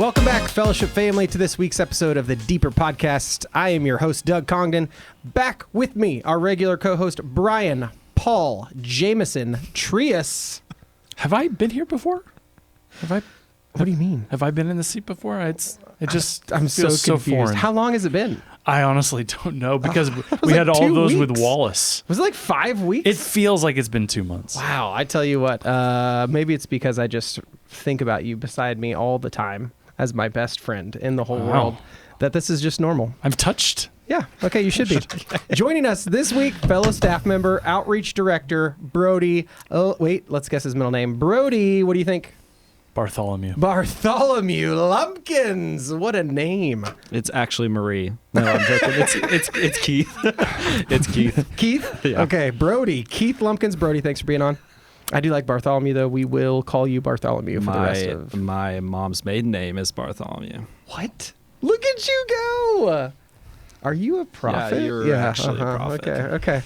Welcome back, Fellowship family, to this week's episode of the Deeper Podcast. I am your host, Doug Congdon. Back with me, our regular co-host, Brian Paul Jameson Tryhus. Have I been here before? What do you mean? Have I been in the seat before? I'm so confused. foreign. How long has it been? I honestly don't know because we like had all 2 those weeks. with Wallace. Was it like 5 weeks? It feels like it's been 2 months. Wow, I tell you what, maybe it's because I just think about you beside me all the time as my best friend in the whole world, that this is just normal. I'm touched. Yeah, okay, you should be. Joining us this week, fellow staff member, outreach director, Brody. Oh, wait, let's guess his middle name. Brody, what do you think? Bartholomew. Bartholomew Lumpkins. What a name. It's actually Marie. No, I'm joking. It's Keith. It's Keith. Keith? Yeah. Okay, Brody. Keith Lumpkins. Brody, thanks for being on. I do like Bartholomew, though. We will call you Bartholomew for the rest of... My mom's maiden name is Bartholomew. What? Look at you go. Are you a prophet? Yeah, you're actually a prophet. Okay.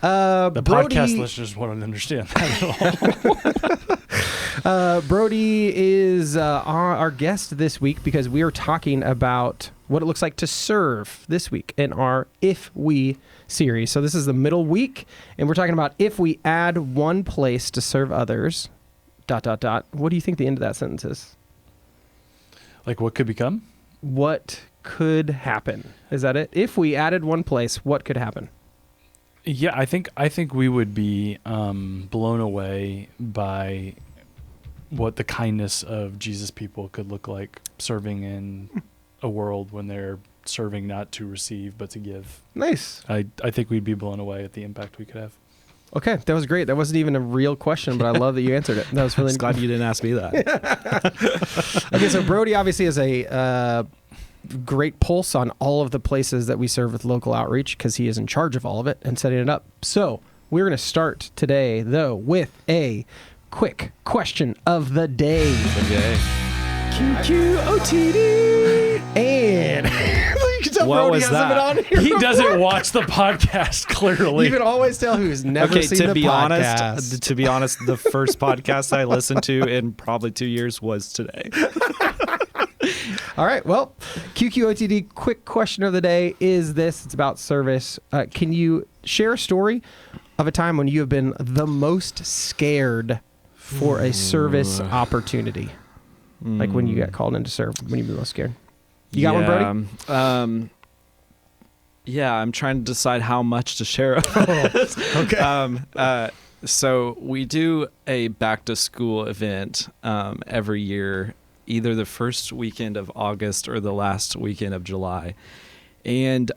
The Brody, podcast listeners won't understand that at all. Brody is our guest this week because we are talking about what it looks like to serve this week in our If We series. So this is the middle week, and we're talking about if we add one place to serve others, ... What do you think the end of that sentence is? Like what could become? What could happen? Is that it? If we added one place, what could happen? Yeah, I think we would be blown away by what the kindness of Jesus people could look like serving in a world when they're serving not to receive but to give. Nice. I think we'd be blown away at the impact we could have. Okay, that was great. That wasn't even a real question, but I love that you answered it. That was really I'm glad you didn't ask me that. Okay, so Brody obviously has a great pulse on all of the places that we serve with local outreach because he is in charge of all of it and setting it up. So we're going to start today, though, with a quick question of the day. Okay. QQOTD. And you can tell What Brody was hasn't that? been on here He before. doesn't watch the podcast, clearly. You can always tell who's never Okay, seen to the be podcast. to be honest, the first podcast I listened to in probably 2 years was today. All right. Well, QQOTD quick question of the day is this. It's about service. Can you share a story of a time when you have been the most scared for a service opportunity? Like when you got called in to serve, when you've been most scared. You got one, Brody? Yeah, I'm trying to decide how much to share. Okay. So we do a back to school event every year, either the first weekend of August or the last weekend of July. And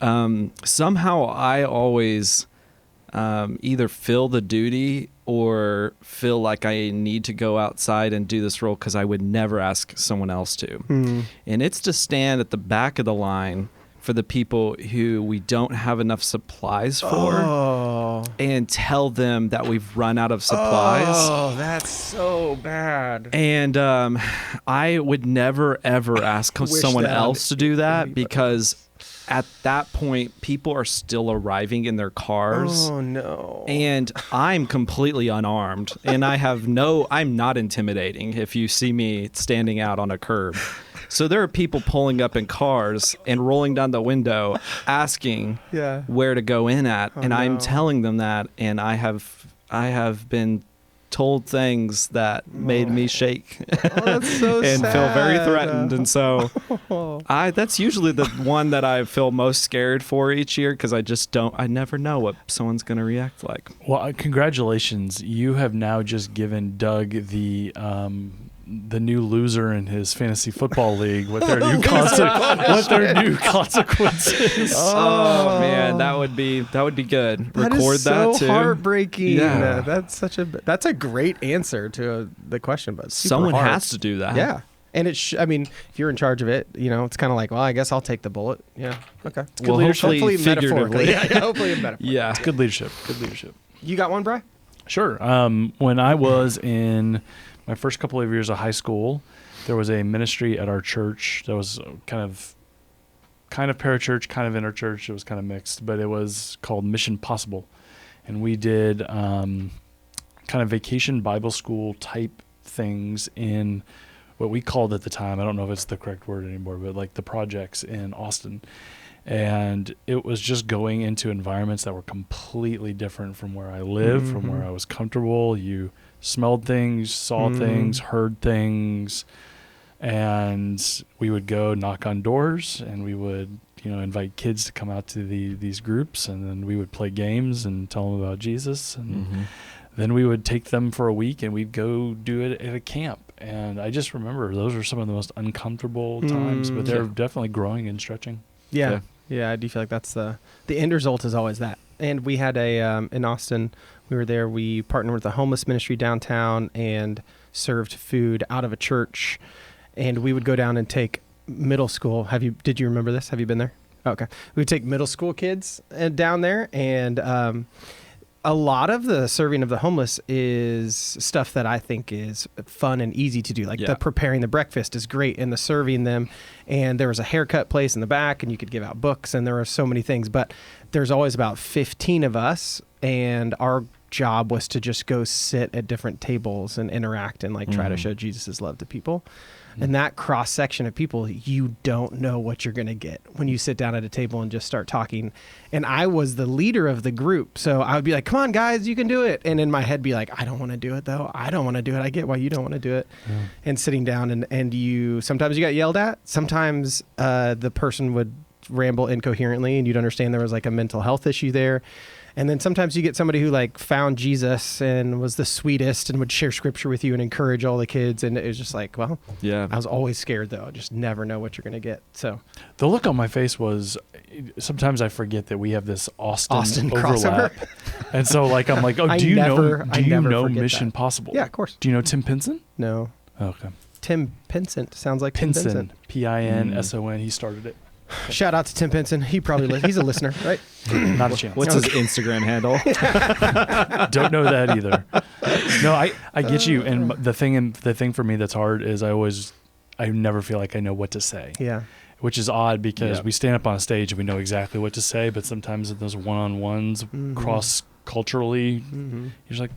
somehow I always either feel the duty or feel like I need to go outside and do this role because I would never ask someone else to. And it's to stand at the back of the line for the people who we don't have enough supplies for and tell them that we've run out of supplies. Oh, that's so bad. And I would never, ever ask someone else to do that because at that point, people are still arriving in their cars. Oh, no. And I'm completely unarmed. And I'm not intimidating if you see me standing out on a curb. So there are people pulling up in cars and rolling down the window asking where to go in at. And I'm telling them that. And I have been told things that made me shake That's so and sad. feel very threatened. And so that's usually the one that I feel most scared for each year because I never know what someone's going to react like. Well, congratulations. You have now just given Doug the new loser in his fantasy football league with their new consequences. Oh man, that would be good. Record that so too. Heartbreaking. Yeah. That's a great answer to the question, but super Someone hard. has to do that. Yeah. And if you're in charge of it, it's kind of like, well, I guess I'll take the bullet. Yeah. Okay. It's good Well, leadership. hopefully metaphorically. figuratively. Yeah, hopefully metaphorically. Yeah. It's good leadership. Good leadership. You got one, Bri? Sure. When I was in my first couple of years of high school, there was a ministry at our church that was kind of parachurch, kind of interchurch. It was kind of mixed, but it was called Mission Possible. And we did kind of vacation Bible school type things in what we called at the time, I don't know if it's the correct word anymore, but like the projects in Austin. And it was just going into environments that were completely different from where I lived, from where I was comfortable. You smelled things, saw things, heard things. And we would go knock on doors, and we would, invite kids to come out to these groups, and then we would play games and tell them about Jesus. And then we would take them for a week, and we'd go do it at a camp. And I just remember those were some of the most uncomfortable times, but they're definitely growing and stretching. Yeah. Yeah, I do feel like that's the end result is always that. And we had in Austin, we were there, we partnered with a homeless ministry downtown and served food out of a church. And we would go down and take middle school. Did you remember this? Have you been there? Okay. We would take middle school kids down there, and a lot of the serving of the homeless is stuff that I think is fun and easy to do. Like the preparing the breakfast is great, and the serving them. And there was a haircut place in the back, and you could give out books, and there were so many things. But there's always about 15 of us, and our job was to just go sit at different tables and interact and try to show Jesus' love to people. And that cross section of people, you don't know what you're going to get when you sit down at a table and just start talking. And I was the leader of the group. So I would be like, come on, guys, you can do it. And in my head be like, I don't want to do it, though. I don't want to do it. I get why you don't want to do it. Yeah. And sitting down and sometimes you got yelled at. Sometimes the person would ramble incoherently and you'd understand there was a mental health issue there. And then sometimes you get somebody who found Jesus and was the sweetest and would share scripture with you and encourage all the kids. And it was just I was always scared, though. I just never know what you're going to get. So the look on my face was, sometimes I forget that we have this Austin crossover. overlap. And so I'm like, oh, do you know Mission Possible? Yeah, of course. Do you know Tim Pinson? No. Okay. Tim Pinsent sounds like Pinson. Tim Pinsent. Pinson. He started it. Shout out to Tim Pinson. He probably he's a listener, right? Not a chance. What's his Instagram handle? Don't know that either. No, I get you. And the thing for me that's hard is I never feel like I know what to say. Yeah. Which is odd because we stand up on a stage and we know exactly what to say, but sometimes in those one-on-ones cross culturally, you're just like,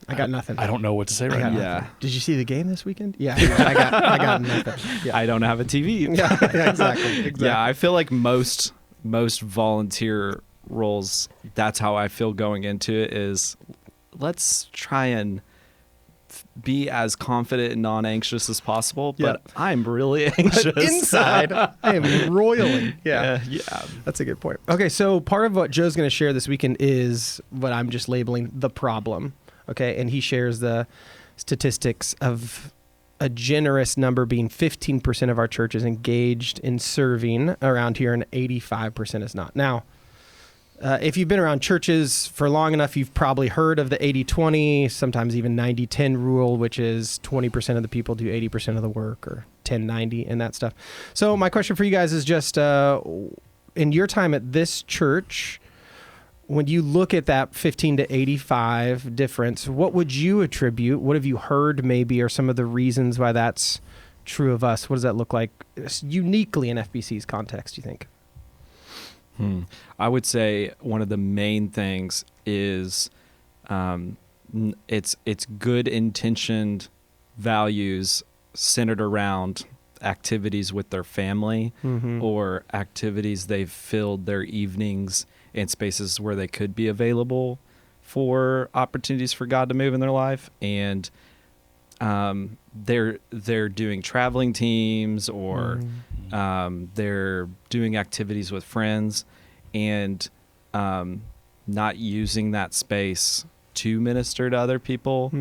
I got nothing. I don't know what to say right now. Yeah. Did you see the game this weekend? Yeah. I got nothing. Yeah. I don't have a TV. Yeah, exactly. Yeah, I feel like most volunteer roles, that's how I feel going into it is let's try and be as confident and non-anxious as possible, but I'm really anxious. But inside, I am roiling. Yeah. That's a good point. Okay, so part of what Joe's going to share this weekend is what I'm just labeling the problem. Okay, and he shares the statistics of a generous number being 15% of our church is engaged in serving around here, and 85% is not. Now, if you've been around churches for long enough, you've probably heard of the 80-20, sometimes even 90-10 rule, which is 20% of the people do 80% of the work, or 10-90 and that stuff. So my question for you guys is just, in your time at this church, when you look at that 15 to 85 difference, what would you attribute? What have you heard maybe are some of the reasons why that's true of us? What does that look like uniquely in FBC's context, do you think? I would say one of the main things is it's good intentioned values centered around activities with their family or activities they've filled their evenings and spaces where they could be available for opportunities for God to move in their life. And they're doing traveling teams or they're doing activities with friends and not using that space to minister to other people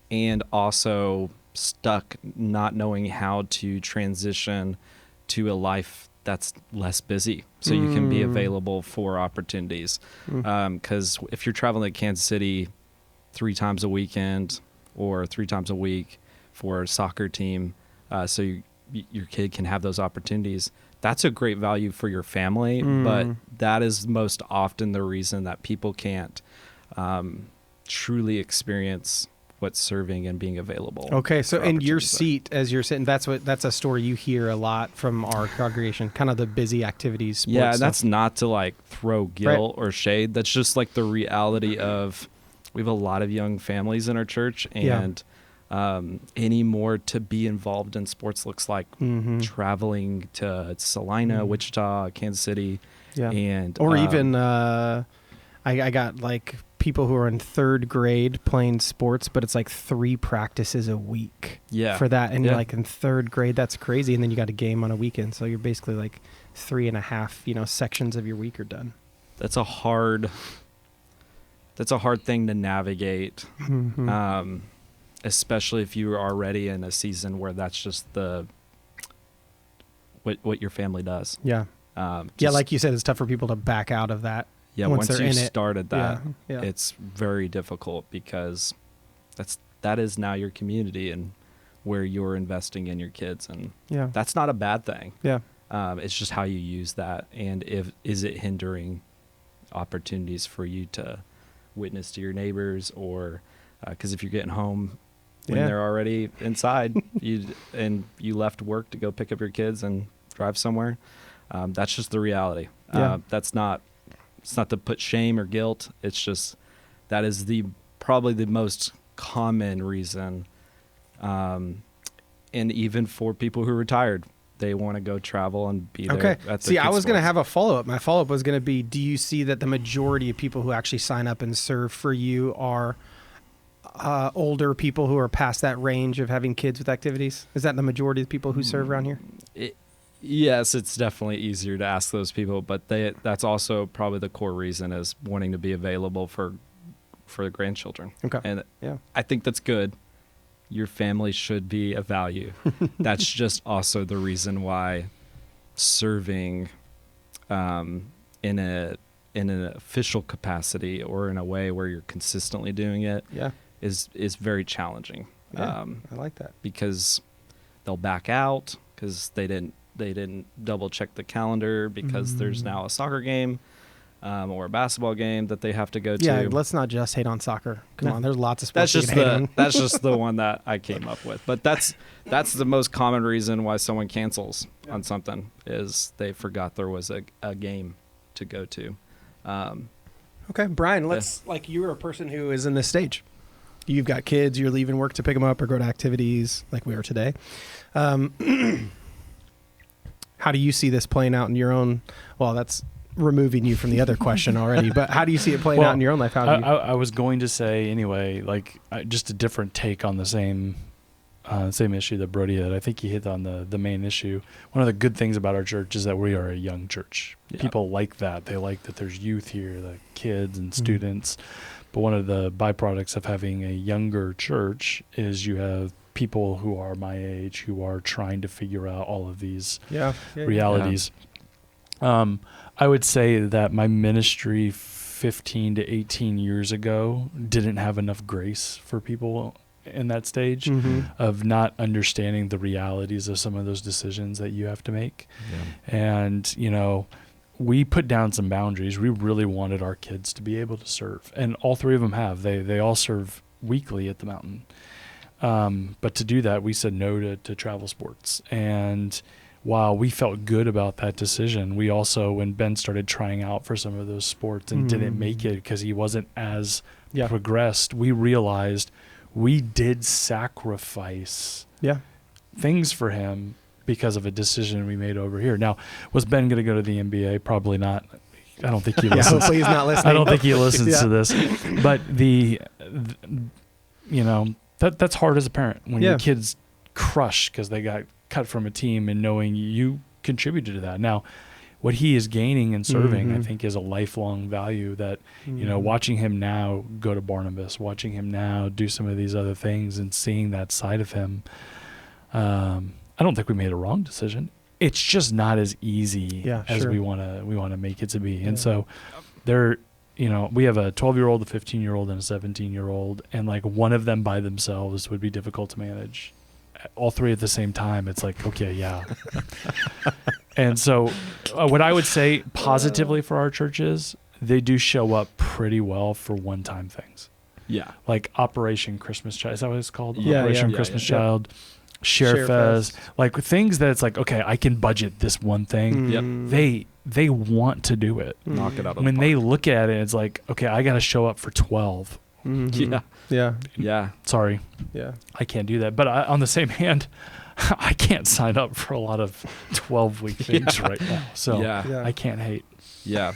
and also stuck not knowing how to transition to a life that's less busy so you can be available for opportunities. Because if you're traveling to Kansas City 3 times a weekend or 3 times a week for a soccer team, so your kid can have those opportunities, that's a great value for your family, but that is most often the reason that people can't truly experience what's serving and being available. Okay, so in your seat as you're sitting, that's a story you hear a lot from our congregation, kind of the busy activities. Sports yeah, stuff. That's not to throw guilt or shade. That's just the reality of we have a lot of young families in our church, and anymore. To be involved in sports looks like traveling to Salina, Wichita, Kansas City, and even I got like people who are in third grade playing sports, but it's like 3 practices a week for that. And like in third grade, that's crazy. And then you got a game on a weekend. So you're basically like 3.5, sections of your week are done. That's a hard thing to navigate. Especially if you are already in a season where that's just what your family does. Yeah. Like you said, it's tough for people to back out of that. Yeah, once they're you in started that, Yeah. it's very difficult because that is now your community and where you're investing in your kids, and that's not a bad thing. Yeah, it's just how you use that, and is it hindering opportunities for you to witness to your neighbors, or because if you're getting home when they're already inside, you left work to go pick up your kids and drive somewhere, that's just the reality. It's not to put shame or guilt. It's just that is probably the most common reason. And even for people who are retired, they want to go travel and be there. At the I was going to have a follow-up. My follow-up was going to be, do you see that the majority of people who actually sign up and serve for you are older people who are past that range of having kids with activities? Is that the majority of the people who serve around here? Yes, it's definitely easier to ask those people, but that's also probably the core reason is wanting to be available for the grandchildren. Okay. And I think that's good. Your family should be a value. That's just also the reason why serving in an official capacity or in a way where you're consistently doing it is very challenging. I like that. Because they'll back out because they didn't double check the calendar because there's now a soccer game or a basketball game that they have to go to. Yeah, let's not just hate on soccer. Come on, there's lots of sports you can hate on. That's just the one that I came up with. But that's the most common reason why someone cancels on something is they forgot there was a game to go to. Okay, Brian, like you're a person who is in this stage. You've got kids, you're leaving work to pick them up or go to activities like we are today. How do you see this playing out in your own? Well, that's removing you from the other question already. But how do you see it playing out in your own life? I was going to say anyway, like just a different take on the same issue that Brody had. I think he hit on the main issue. One of the good things about our church is that we are a young church. Yeah. People like that. They like that there's youth here, the kids and students. But one of the byproducts of having a younger church is you have people who are my age who are trying to figure out all of these realities. I would say that my ministry 15 to 18 years ago didn't have enough grace for people in that stage of not understanding the realities of some of those decisions that you have to make. And, we put down some boundaries. We really wanted our kids to be able to serve, and all 3 of them have. They all serve weekly at the mountain. But to do that, we said no to travel sports. And while we felt good about that decision, we also, when Ben started trying out for some of those sports and didn't make it because he wasn't as progressed, we realized we did sacrifice things for him because of a decision we made over here. Now, was Ben going to go to the NBA? Probably not. I don't think he listens. Hopefully he's not listening. I don't think he listens to this. But that's hard as a parent when your kids crush because they got cut from a team and knowing you contributed to that. Now, what he is gaining and serving, I think, is a lifelong value that, watching him now go to Barnabas, watching him now do some of these other things and seeing that side of him, I don't think we made a wrong decision. It's just not as easy as we want to make it to be. And so there, we have a 12-year-old, a 15-year-old, and a 17-year-old, and like one of them by themselves would be difficult to manage. All 3 at the same time, it's like, okay, And so what I would say positively for our church is they do show up pretty well for one-time things. Yeah. Like Operation Christmas Child. Is that what it's called? Operation Christmas Child. Share Fest. Like things that it's like, okay, I can budget this one thing. They want to do it. Knock it out of the When park. they look at it, it's like, okay, I got to show up for 12 Mhm. Yeah. Yeah. Yeah. Sorry, Yeah. I can't do that. But on the same hand, I can't sign up for a lot of 12-week things right now. So Yeah. I can't hate. Yeah.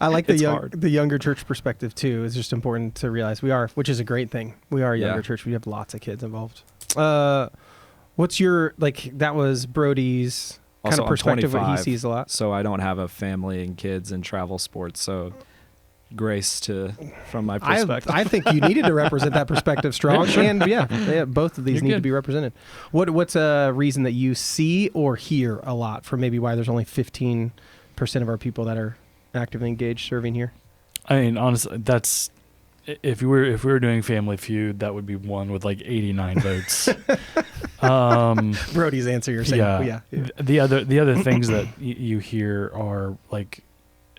I like It's hard. the younger church perspective too. It's just important to realize which is a great thing. We are a younger Yeah. church. We have lots of kids involved. What's your, that was Brody's kind Also, of I'm perspective, what he 25, sees a lot. So I don't have a family and kids and travel sports. So grace from my perspective. I think you needed to represent that perspective strong. And both of these You're need to good. be represented. What's a reason that you see or hear a lot for maybe why there's only 15% of our people that are actively engaged serving here? I mean, honestly, that's if we were doing Family Feud, that would be one with like 89 votes. Brody's answer, you're saying. Yeah. Yeah. The other things that you hear are like,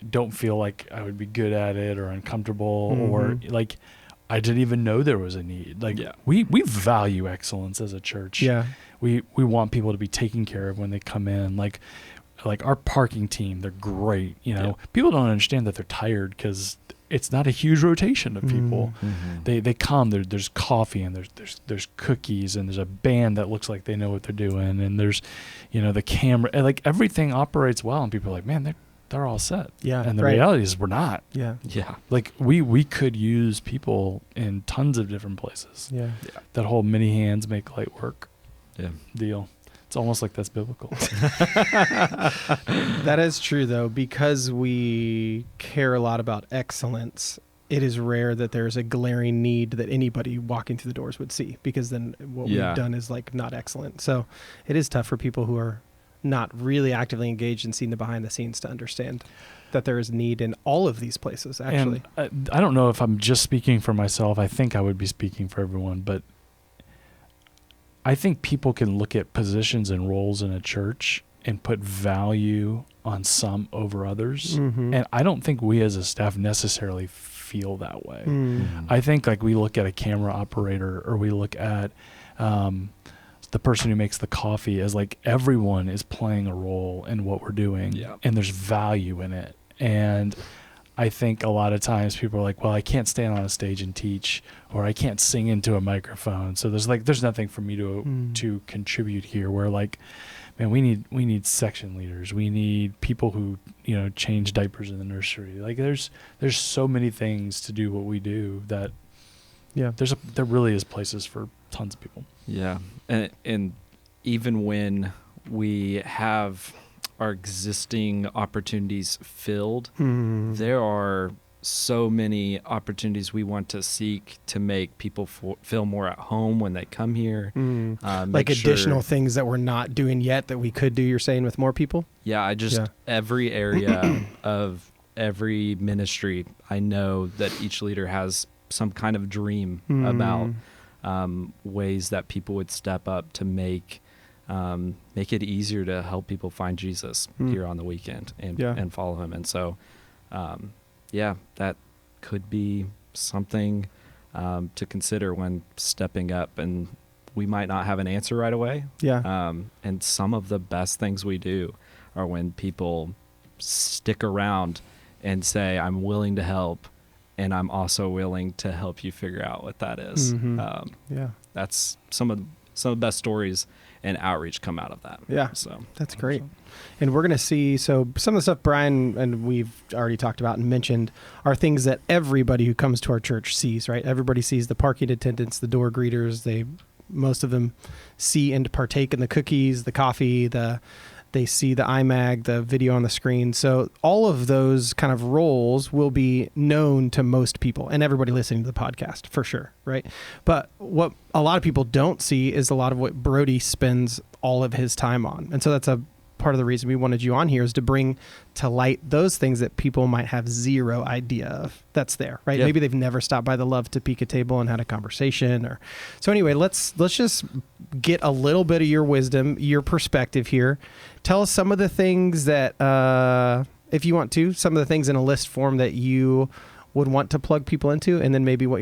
don't feel like I would be good at it or uncomfortable or like I didn't even know there was a need. Like we value excellence as a church. Yeah. We want people to be taken care of when they come in. Like our parking team, they're great. You know, people don't understand that they're tired because it's not a huge rotation of people. Mm-hmm. They come. There's coffee and there's cookies and there's a band that looks like they know what they're doing and there's, the camera and like everything operates well and people are like, man, they're all set. Yeah. And the reality is we're not. Yeah. Yeah. Like we could use people in tons of different places. Yeah. That whole many hands make light work. Yeah. Deal. It's almost like that's biblical. That is true, though, because we care a lot about excellence. It is rare that there's a glaring need that anybody walking through the doors would see, because then what we've done is like not excellent. So it is tough for people who are not really actively engaged and seeing the behind the scenes to understand that there is need in all of these places, actually. And I don't know if I'm just speaking for myself. I think I would be speaking for everyone, but I think people can look at positions and roles in a church and put value on some over others. Mm-hmm. And I don't think we as a staff necessarily feel that way. Mm. I think like we look at a camera operator or we look at the person who makes the coffee as like everyone is playing a role in what we're doing and there's value in it. And I think a lot of times people are like, well, I can't stand on a stage and teach, or I can't sing into a microphone. So there's nothing for me to contribute here. Where like, man, we need section leaders. We need people who, change diapers in the nursery. Like there's so many things to do what we do that there really is places for tons of people. Yeah. And even when we have our existing opportunities filled, there are so many opportunities we want to seek to make people feel more at home when they come here. Like additional things that we're not doing yet that we could do, you're saying, with more people? Yeah, every area of every ministry, I know that each leader has some kind of dream about ways that people would step up to make it easier to help people find Jesus here on the weekend and follow him. And so, that could be something to consider when stepping up. And we might not have an answer right away. Yeah. And some of the best things we do are when people stick around and say, I'm willing to help, and I'm also willing to help you figure out what that is. That's some of the best stories and outreach come out of that. Yeah. So that's great. And we're going to see, so some of the stuff Brian and we've already talked about and mentioned are things that everybody who comes to our church sees, right? Everybody sees the parking attendants, the door greeters. Most of them see and partake in the cookies, the coffee, they see the iMag, the video on the screen. So all of those kind of roles will be known to most people and everybody listening to the podcast for sure, right? But what a lot of people don't see is a lot of what Brody spends all of his time on. And so that's a part of the reason we wanted you on here, is to bring to light those things that people might have zero idea of that's there, right? Yeah. Maybe they've never stopped by the Love Topeka table and had a conversation. So anyway, let's just get a little bit of your wisdom, your perspective here. Tell us some of the things that, if you want to, some of the things in a list form that you would want to plug people into, and then maybe what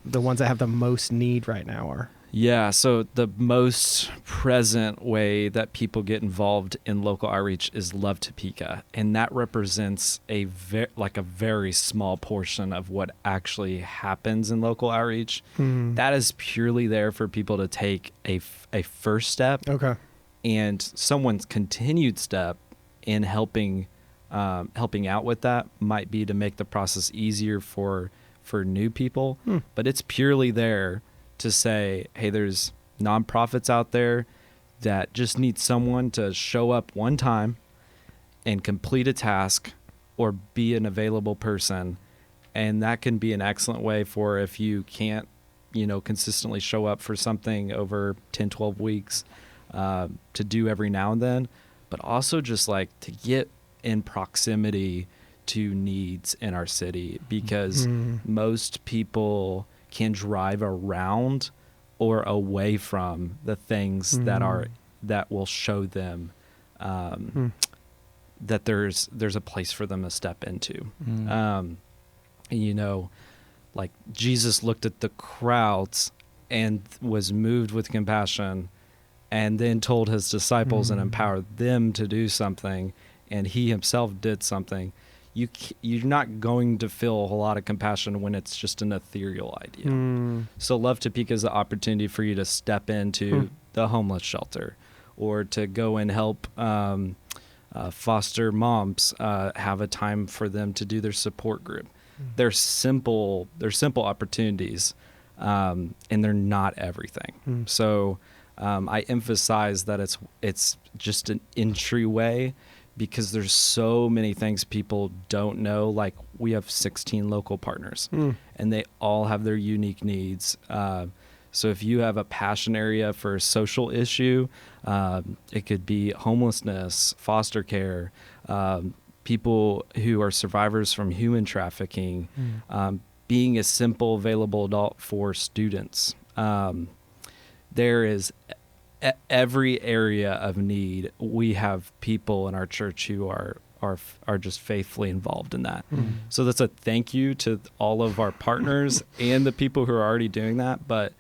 the ones that have the most need right now are. Yeah, so the most present way that people get involved in local outreach is Love Topeka, and that represents a very small portion of what actually happens in local outreach. That is purely there for people to take a first step, Okay. and someone's continued step in helping out with that might be to make the process easier for new people, but it's purely there to say, hey, there's nonprofits out there that just need someone to show up one time and complete a task or be an available person. And that can be an excellent way for if you can't, consistently show up for something over 10, 12 weeks, to do every now and then, but also just like to get in proximity to needs in our city, because most people can drive around or away from the things that will show them that there's a place for them to step into. Like Jesus looked at the crowds and was moved with compassion, and then told his disciples and empowered them to do something, and he himself did something. You're not going to feel a lot of compassion when it's just an ethereal idea. So Love Topeka is the opportunity for you to step into the homeless shelter, or to go and help foster moms have a time for them to do their support group. They're simple opportunities, and they're not everything. So I emphasize that it's just an entryway, because there's so many things people don't know. Like, we have 16 local partners, and they all have their unique needs. So if you have a passion area for a social issue, it could be homelessness, foster care, people who are survivors from human trafficking, being a simple, available adult for students. There is every area of need. We have people in our church who are just faithfully involved in that. So that's a thank you to all of our partners and the people who are already doing that. But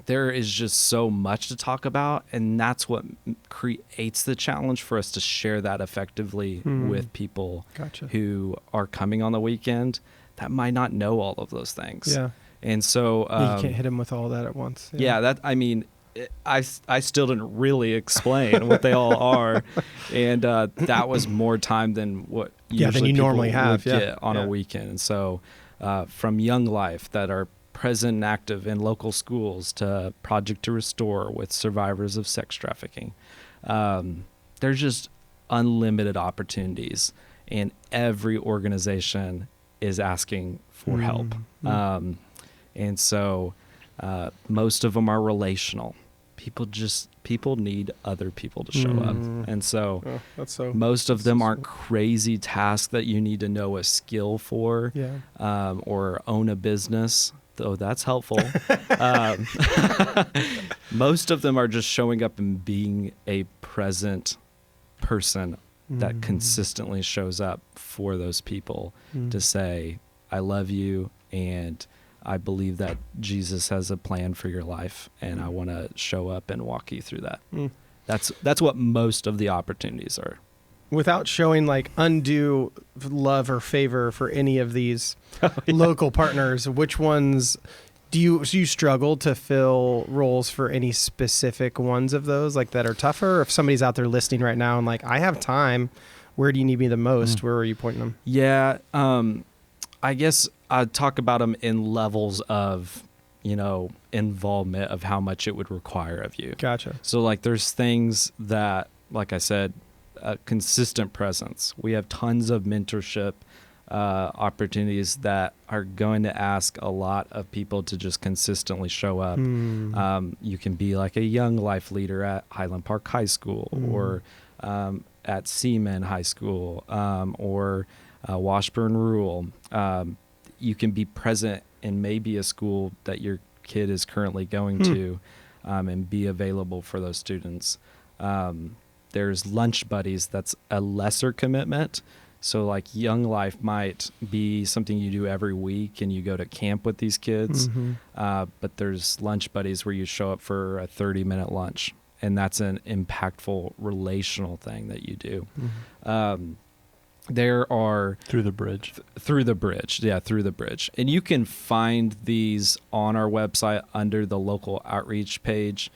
there is just so much to talk about, and that's what creates the challenge for us to share that effectively with people who are coming on the weekend that might not know all of those things. Yeah. And so you can't hit them with all that at once. I still didn't really explain what they all are, and that was more time than what usually you people normally have would get on a weekend. And so from Young Life, that are present and active in local schools, to Project to Restore with survivors of sex trafficking, there's just unlimited opportunities, and every organization is asking for help. And so most of them are relational. People need other people to show up. And so, most of them aren't crazy tasks that you need to know a skill for, or own a business, though that's helpful. Most of them are just showing up and being a present person that consistently shows up for those people, to say, I love you, and I believe that Jesus has a plan for your life, and I want to show up and walk you through that. That's what most of the opportunities are. Without showing like undue love or favor for any of these local partners, which ones do you struggle to fill roles for any specific ones of those, like, that are tougher? If somebody's out there listening right now and like, I have time, where do you need me the most? Where are you pointing them? Yeah. I guess I'd talk about them in levels of, involvement of how much it would require of you. Gotcha. So like, there's things that, like I said, consistent presence. We have tons of mentorship opportunities that are going to ask a lot of people to just consistently show up. You can be like a Young Life leader at Highland Park High School, or at Seaman High School, or Washburn Rural. You can be present in maybe a school that your kid is currently going to, and be available for those students. There's lunch buddies. That's a lesser commitment. So like Young Life might be something you do every week and you go to camp with these kids. But there's lunch buddies where you show up for a 30-minute lunch, and that's an impactful relational thing that you do. There are Through the Bridge. Through the Bridge. Yeah, Through the Bridge. And you can find these on our website under the local outreach page.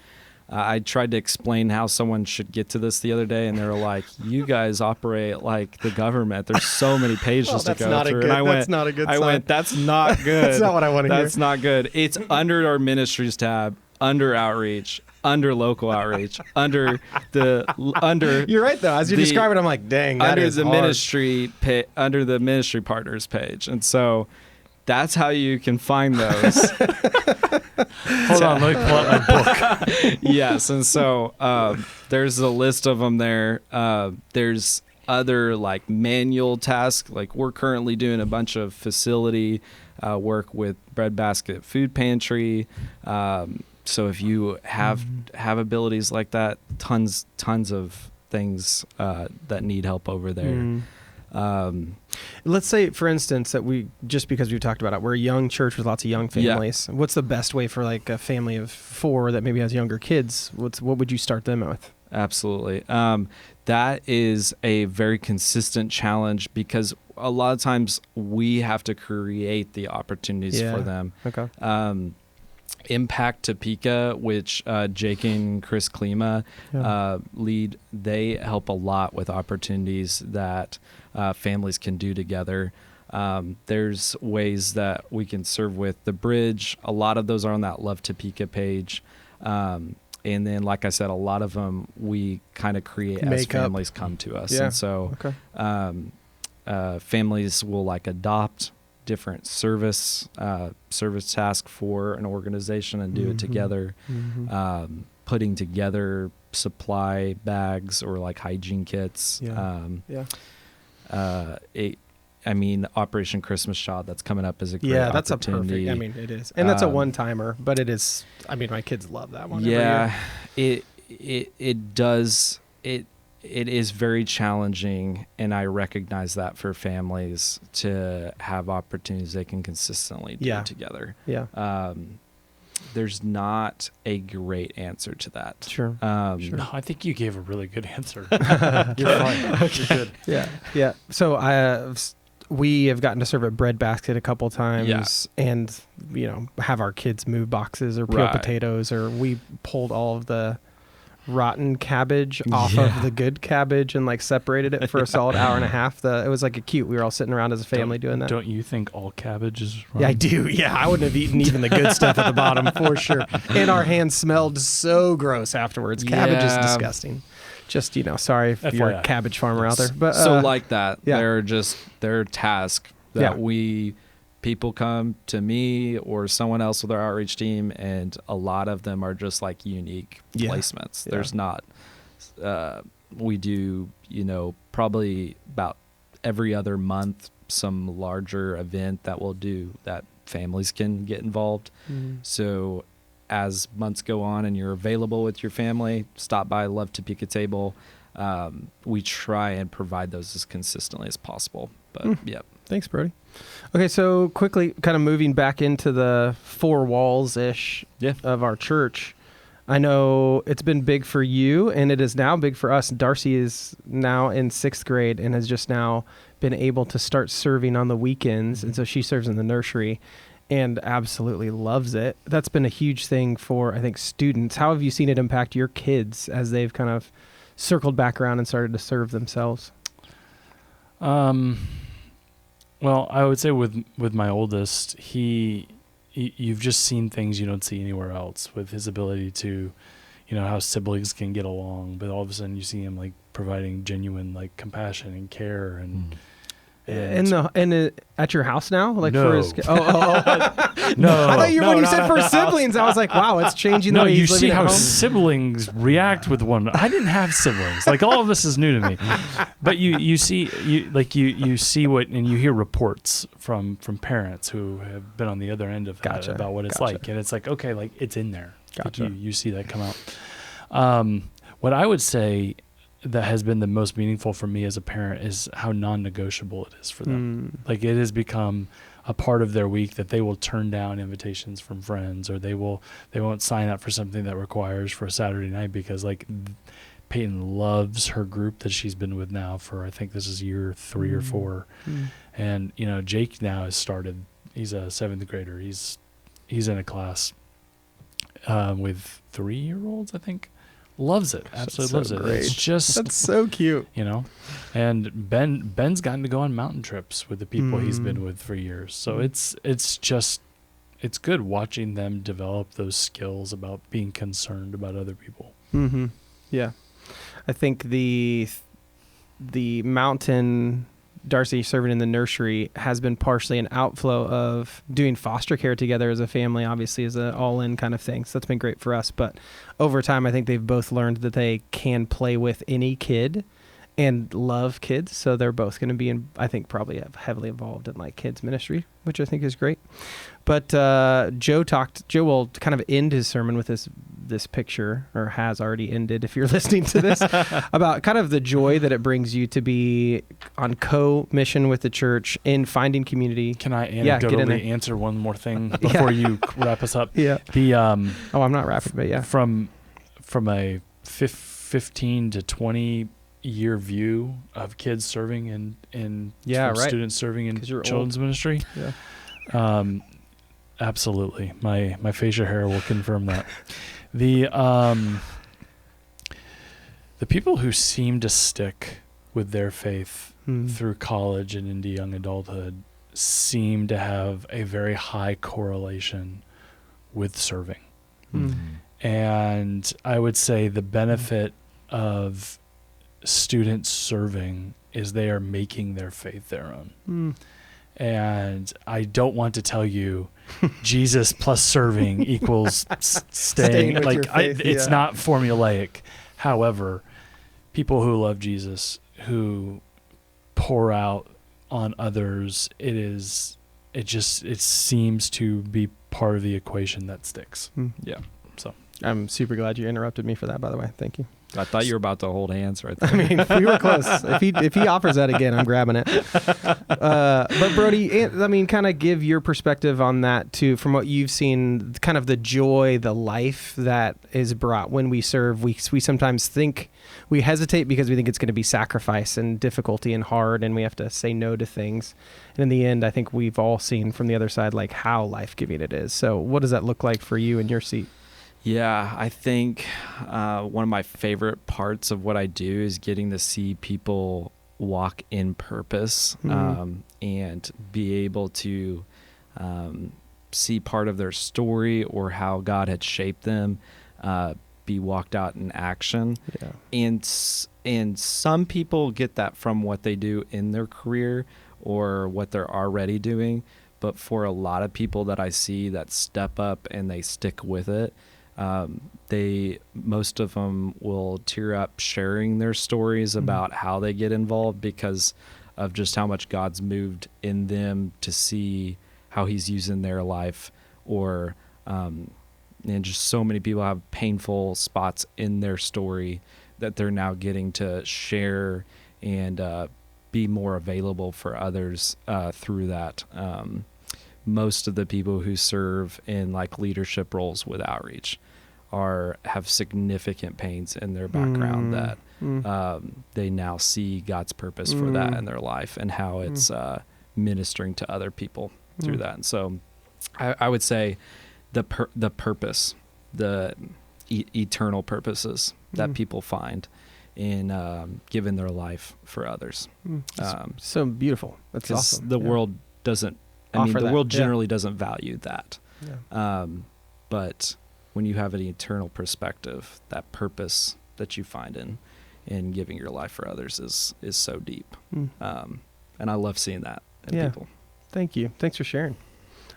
I tried to explain how someone should get to this the other day, and they were like, "You guys operate like the government. There's so many pages to go through." And I went, that's not a good I sign. went, "That's not good. That's not what I want to hear. That's not good." It's under our ministries tab, under outreach, under local outreach, under. You're right though. As you describe it, I'm like, dang, that under is the hard. under the ministry partners page, and so that's how you can find those. Hold on, let me pull out my book. Yes, and so there's a list of them there. There's other like manual tasks. Like we're currently doing a bunch of facility work with Breadbasket Food Pantry. So if you have abilities like that, tons of things that need help over there. Let's say, for instance, that because we've talked about it, we're a young church with lots of young families. Yeah. What's the best way for like a family of 4 that maybe has younger kids? What would you start them with? Absolutely. That is a very consistent challenge because a lot of times we have to create the opportunities for them. Okay. Impact Topeka, which Jake and Chris Klima lead, they help a lot with opportunities that families can do together. There's ways that we can serve with the Bridge. A lot of those are on that Love Topeka page. And then, like I said, a lot of them we kind of create as families come to us. Yeah. And so families will like adopt different service task for an organization and do it together. Putting together supply bags or like hygiene kits. Operation Christmas Child that's coming up is a great opportunity. That's a perfect. I mean, it is, and that's a one-timer, but it is. I mean, my kids love that one. Yeah, it does. It is very challenging, and I recognize that for families to have opportunities they can consistently do together. Yeah. There's not a great answer to that. Sure. No, I think you gave a really good answer. You're fine. You're good. Yeah. So we have gotten to serve at Breadbasket a couple times, and have our kids move boxes or peel potatoes, or we pulled all of the rotten cabbage off of the good cabbage and like separated it for a solid hour and a half. It was like we were all sitting around as a family doing that. Don't you think all cabbage is rotten? Yeah, I do. Yeah, I wouldn't have eaten even the good stuff at the bottom for sure. And our hands smelled so gross afterwards. Cabbage is disgusting. Just, sorry if you're a cabbage farmer out there. But so like that, they're tasks that people come to me or someone else with our outreach team, and a lot of them are just like unique placements. There's not, we do, probably about every other month, some larger event that we'll do that families can get involved. So as months go on and you're available with your family, stop by Love Topeka table. We try and provide those as consistently as possible, but Thanks, Brody. Okay, so quickly, kind of moving back into the 4 walls-ish of our church. I know it's been big for you, and it is now big for us. Darcy is now in 6th grade and has just now been able to start serving on the weekends, and so she serves in the nursery and absolutely loves it. That's been a huge thing for, I think, students. How have you seen it impact your kids as they've kind of circled back around and started to serve themselves? Well, I would say with my oldest, you've just seen things you don't see anywhere else with his ability to, how siblings can get along, but all of a sudden you see him like providing genuine like compassion and care and at your house now, like no. for his no. I thought when you said for siblings, I was like, wow, it's changing. The way you he's see living how at home. siblings react with one. I didn't have siblings. Like all of this is new to me, but you see what, and you hear reports from parents who have been on the other end of that about what it's like, and it's like, okay, like it's in there. Gotcha. You see that come out. What I would say that has been the most meaningful for me as a parent is how non-negotiable it is for them. Like, it has become a part of their week that they will turn down invitations from friends, or they won't sign up for something that requires for a Saturday night, because like Peyton loves her group that she's been with now for, I think this is year 3 or 4. And, you know, Jake now has started, he's a 7th grader. He's in a class with 3-year-olds, I think. Loves it. Absolutely loves it. Great. It's just, that's so cute. You know, and Ben's gotten to go on mountain trips with the people he's been with for years. So it's good watching them develop those skills about being concerned about other people. Yeah. I think the mountain, Darcy serving in the nursery, has been partially an outflow of doing foster care together as a family, obviously as an all-in kind of thing. So that's been great for us. But over time, I think they've both learned that they can play with any kid and love kids. So they're both going to be, I think, probably heavily involved in like kids ministry, which I think is great. But Joe will kind of end his sermon with this picture, or has already ended if you're listening to this, about kind of the joy that it brings you to be on co-mission with the church in finding community. Can I anecdotally answer one more thing before you wrap us up? Yeah. I'm not wrapping, but yeah. From a 15 to 20 year view of kids serving in students serving in children's ministry. Yeah. Absolutely. My facial hair will confirm that. The people who seem to stick with their faith through college and into young adulthood seem to have a very high correlation with serving. And I would say the benefit of students serving is they are making their faith their own. And I don't want to tell you Jesus plus serving equals staying. Like, it's not formulaic. However, people who love Jesus, who pour out on others, it seems to be part of the equation that sticks. Yeah. So I'm super glad you interrupted me for that, by the way. Thank you. I thought you were about to hold hands right there. I mean, we were close. If he offers that again, I'm grabbing it. But Brody, I mean, kind of give your perspective on that too, from what you've seen, kind of the joy, the life that is brought when we serve. We sometimes think, we hesitate because we think it's going to be sacrifice and difficulty and hard, and we have to say no to things. And in the end, I think we've all seen from the other side, like, how life-giving it is. So what does that look like for you in your seat? Yeah, I think one of my favorite parts of what I do is getting to see people walk in purpose and be able to see part of their story or how God had shaped them be walked out in action. Yeah. And some people get that from what they do in their career or what they're already doing. But for a lot of people that I see that step up and they stick with it, most of them will tear up sharing their stories about how they get involved because of just how much God's moved in them to see how he's using their life, or and just so many people have painful spots in their story that they're now getting to share and be more available for others through that. Most of the people who serve in like leadership roles with outreach have significant pains in their background that they now see God's purpose for that in their life and how it's ministering to other people through that. And so I would say the purpose, the eternal purposes that people find in giving their life for others. So beautiful. That's awesome. The world doesn't, the world generally doesn't value that. Yeah. But when you have an eternal perspective, that purpose that you find in giving your life for others is so deep. And I love seeing that in people. Thank you. Thanks for sharing.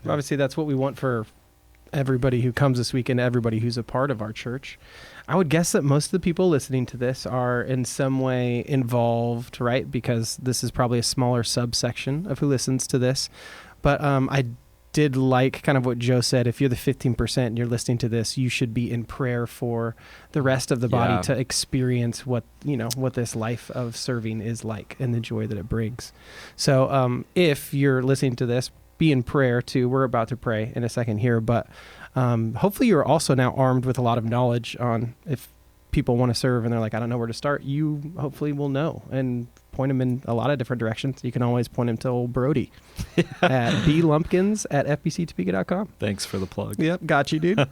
Yeah. Obviously, that's what we want for everybody who comes this weekend, everybody who's a part of our church. I would guess that most of the people listening to this are in some way involved, right? Because this is probably a smaller subsection of who listens to this. But I did like kind of what Joe said. If you're the 15% and you're listening to this, you should be in prayer for the rest of the body to experience what this life of serving is like and the joy that it brings. So if you're listening to this, be in prayer too. We're about to pray in a second here, but hopefully you're also now armed with a lot of knowledge on if people want to serve and they're like, I don't know where to start. You hopefully will know and point them in a lot of different directions. You can always point them to old Brody at blumpkins@fbctopeka.com. Thanks for the plug. Yep, got you, dude.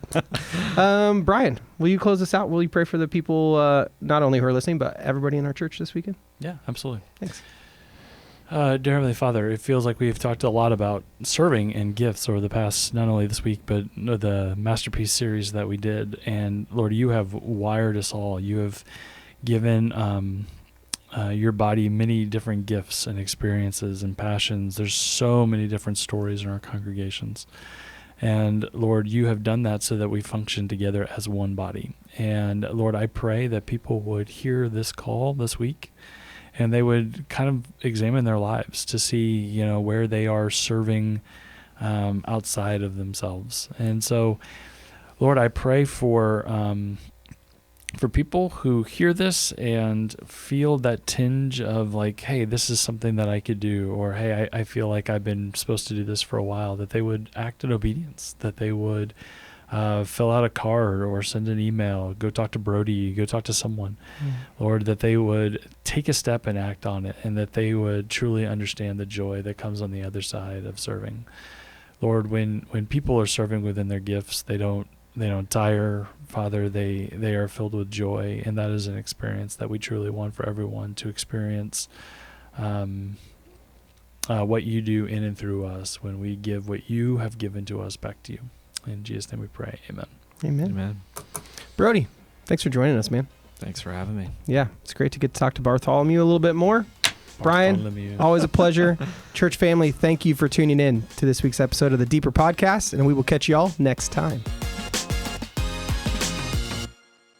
Brian, will you close us out? Will you pray for the people, not only who are listening, but everybody in our church this weekend? Yeah, absolutely. Thanks. Dear Heavenly Father, it feels like we've talked a lot about serving and gifts over the past, not only this week, but the Masterpiece series that we did. And Lord, you have wired us all. You have given your body many different gifts and experiences and passions. There's so many different stories in our congregations. And Lord, you have done that so that we function together as one body. And Lord, I pray that people would hear this call this week and they would kind of examine their lives to see, where they are serving outside of themselves. And so, Lord, I pray for people who hear this and feel that tinge of like, hey, this is something that I could do, or hey, I feel like I've been supposed to do this for a while, that they would act in obedience, that they would fill out a card or send an email, go talk to Brody, go talk to someone, Lord, that they would take a step and act on it, and that they would truly understand the joy that comes on the other side of serving. Lord, when people are serving within their gifts, they don't tire, Father, they are filled with joy, and that is an experience that we truly want for everyone to experience. What you do in and through us when we give what you have given to us back to you. In Jesus' name we pray. Amen. Amen. Amen. Brody, thanks for joining us, man. Thanks for having me. Yeah, it's great to get to talk to Bartholomew a little bit more. Brian, always a pleasure. Church family, thank you for tuning in to this week's episode of the Deeper Podcast, and we will catch you all next time.